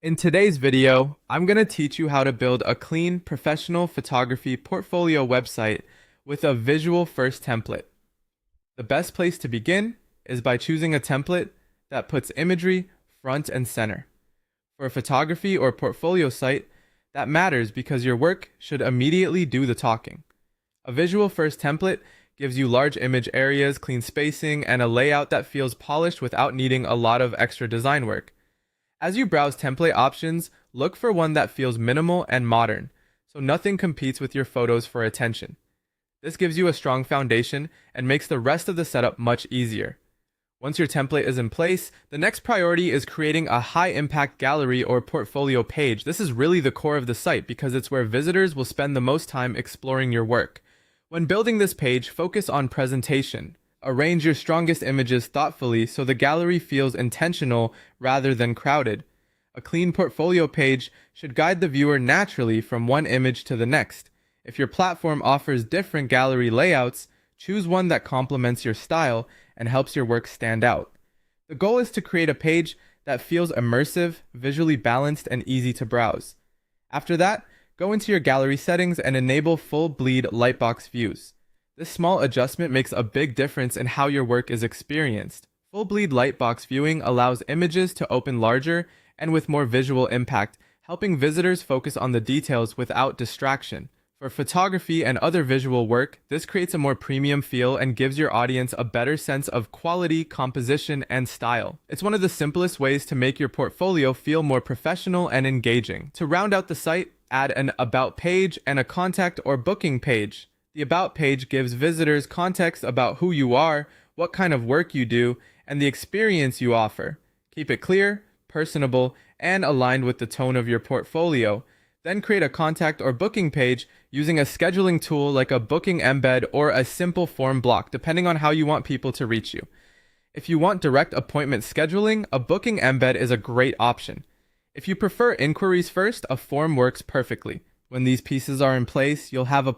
In today's video, I'm going to teach you how to build a clean, professional photography portfolio website with a visual first template. The best place to begin is by choosing a template that puts imagery front and center. For a photography or portfolio site, that matters because your work should immediately do the talking. A visual first template gives you large image areas, clean spacing, and a layout that feels polished without needing a lot of extra design work. As you browse template options, look for one that feels minimal and modern, so nothing competes with your photos for attention. This gives you a strong foundation and makes the rest of the setup much easier. Once your template is in place, the next priority is creating a high-impact gallery or portfolio page. This is really the core of the site because it's where visitors will spend the most time exploring your work. When building this page, focus on presentation. Arrange your strongest images thoughtfully so the gallery feels intentional rather than crowded. A clean portfolio page should guide the viewer naturally from one image to the next. If your platform offers different gallery layouts, choose one that complements your style and helps your work stand out. The goal is to create a page that feels immersive, visually balanced, and easy to browse. After that, go into your gallery settings and enable full bleed lightbox views. This small adjustment makes a big difference in how your work is experienced. Full bleed lightbox viewing allows images to open larger and with more visual impact, helping visitors focus on the details without distraction. For photography and other visual work, this creates a more premium feel and gives your audience a better sense of quality, composition, and style. It's one of the simplest ways to make your portfolio feel more professional and engaging. To round out the site, add an About page and a Contact or Booking page. The About page gives visitors context about who you are, what kind of work you do, and the experience you offer. Keep it clear, personable, and aligned with the tone of your portfolio. Then create a Contact or Booking page using a scheduling tool like a booking embed or a simple form block, depending on how you want people to reach you. If you want direct appointment scheduling, a booking embed is a great option. If you prefer inquiries first, a form works perfectly. When these pieces are in place, you'll have a